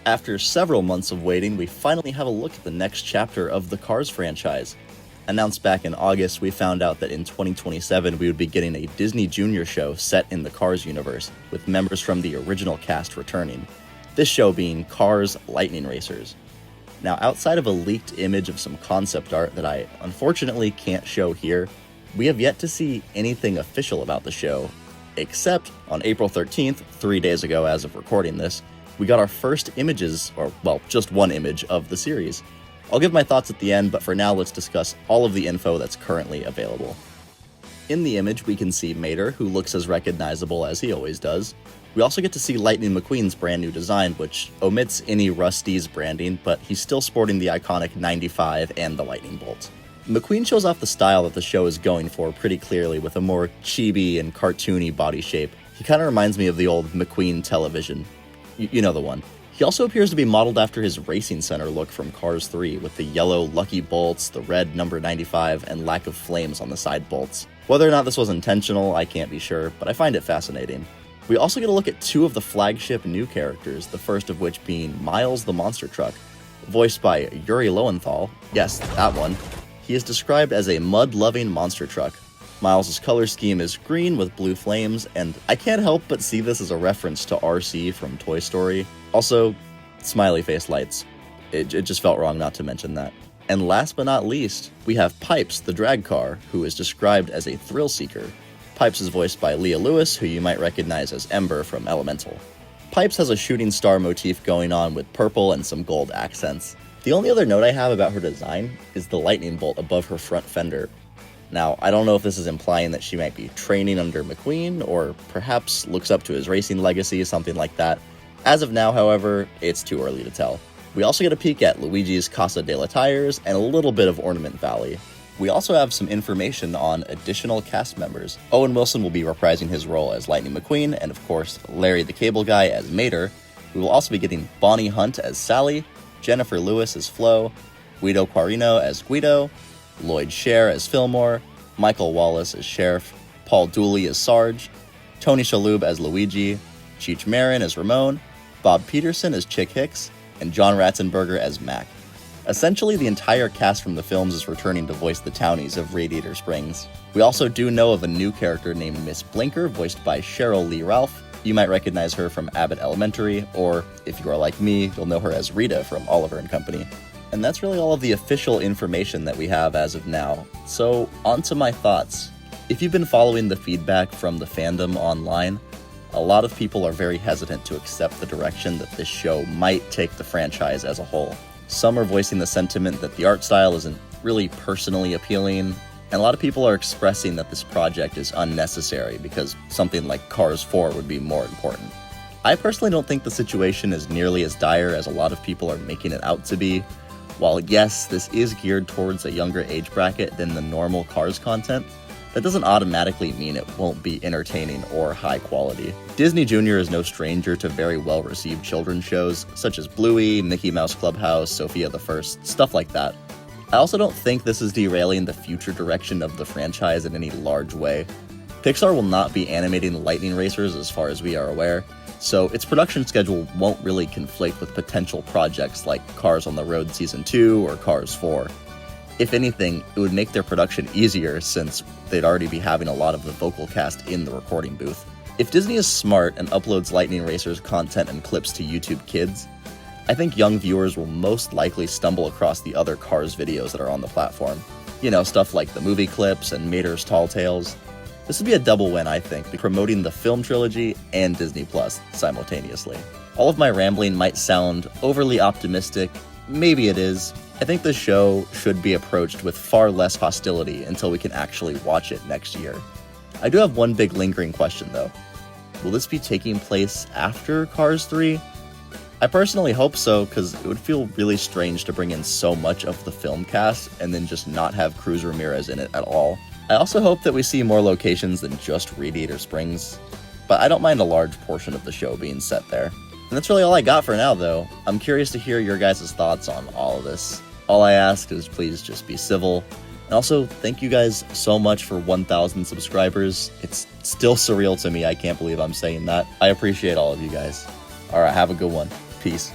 After several months of waiting, we finally have a look at the next chapter of the Cars franchise. Announced back in August, we found out that in 2027 we would be getting a Disney Junior show set in the Cars universe, with members from the original cast returning. This show being Cars Lightning Racers. Now, outside of a leaked image of some concept art that I unfortunately can't show here, we have yet to see anything official about the show, except on April 13th, 3 days ago as of recording this, we got our first images, or well, just one image of the series. I'll give my thoughts at the end, but for now let's discuss all of the info that's currently available. In the image, we can see Mater, who looks as recognizable as he always does. We also get to see Lightning McQueen's brand new design, which omits any Rusty's branding, but he's still sporting the iconic 95 and the lightning bolt. McQueen shows off the style that the show is going for pretty clearly, with a more chibi and cartoony body shape. He kind of reminds me of the old McQueen television. You know the one. He also appears to be modeled after his Racing Center look from Cars 3, with the yellow lucky bolts, the red number 95, and lack of flames on the side bolts. Whether or not this was intentional, I can't be sure, but I find it fascinating. We also get a look at two of the flagship new characters, the first of which being Miles the Monster Truck, voiced by Yuri Lowenthal. Yes, that one. He is described as a mud-loving monster truck. Miles' color scheme is green with blue flames, and I can't help but see this as a reference to RC from Toy Story. Also, smiley face lights. It just felt wrong not to mention that. And last but not least, we have Pipes, the drag car, who is described as a thrill seeker. Pipes is voiced by Leah Lewis, who you might recognize as Ember from Elemental. Pipes has a shooting star motif going on with purple and some gold accents. The only other note I have about her design is the lightning bolt above her front fender. Now, I don't know if this is implying that she might be training under McQueen, or perhaps looks up to his racing legacy, something like that. As of now, however, it's too early to tell. We also get a peek at Luigi's Casa de la Tires and a little bit of Ornament Valley. We also have some information on additional cast members. Owen Wilson will be reprising his role as Lightning McQueen, and of course, Larry the Cable Guy as Mater. We will also be getting Bonnie Hunt as Sally, Jennifer Lewis as Flo, Guido Quarino as Guido, Lloyd Sher as Fillmore, Michael Wallace as Sheriff, Paul Dooley as Sarge, Tony Shalhoub as Luigi, Cheech Marin as Ramon, Bob Peterson as Chick Hicks, and John Ratzenberger as Mac. Essentially, the entire cast from the films is returning to voice the townies of Radiator Springs. We also do know of a new character named Miss Blinker, voiced by Cheryl Lee Ralph. You might recognize her from Abbott Elementary, or if you are like me, you'll know her as Rita from Oliver and Company. And that's really all of the official information that we have as of now. So, on to my thoughts. If you've been following the feedback from the fandom online, a lot of people are very hesitant to accept the direction that this show might take the franchise as a whole. Some are voicing the sentiment that the art style isn't really personally appealing, and a lot of people are expressing that this project is unnecessary because something like Cars 4 would be more important. I personally don't think the situation is nearly as dire as a lot of people are making it out to be. While yes, this is geared towards a younger age bracket than the normal Cars content, that doesn't automatically mean it won't be entertaining or high quality. Disney Junior is no stranger to very well-received children's shows, such as Bluey, Mickey Mouse Clubhouse, Sophia the First, stuff like that. I also don't think this is derailing the future direction of the franchise in any large way. Pixar will not be animating Lightning Racers as far as we are aware, so its production schedule won't really conflict with potential projects like Cars on the Road Season 2 or Cars 4. If anything, it would make their production easier since they'd already be having a lot of the vocal cast in the recording booth. If Disney is smart and uploads Lightning Racers content and clips to YouTube Kids, I think young viewers will most likely stumble across the other Cars videos that are on the platform. You know, stuff like the movie clips and Mater's Tall Tales. This would be a double win, I think, promoting the film trilogy and Disney Plus simultaneously. All of my rambling might sound overly optimistic. Maybe it is. I think the show should be approached with far less hostility until we can actually watch it next year. I do have one big lingering question though. Will this be taking place after Cars 3? I personally hope so, because it would feel really strange to bring in so much of the film cast and then just not have Cruz Ramirez in it at all. I also hope that we see more locations than just Radiator Springs, but I don't mind a large portion of the show being set there. And that's really all I got for now though. I'm curious to hear your guys' thoughts on all of this. All I ask is please just be civil. And also, thank you guys so much for 1,000 subscribers. It's still surreal to me. I can't believe I'm saying that. I appreciate all of you guys. Alright, have a good one. Peace.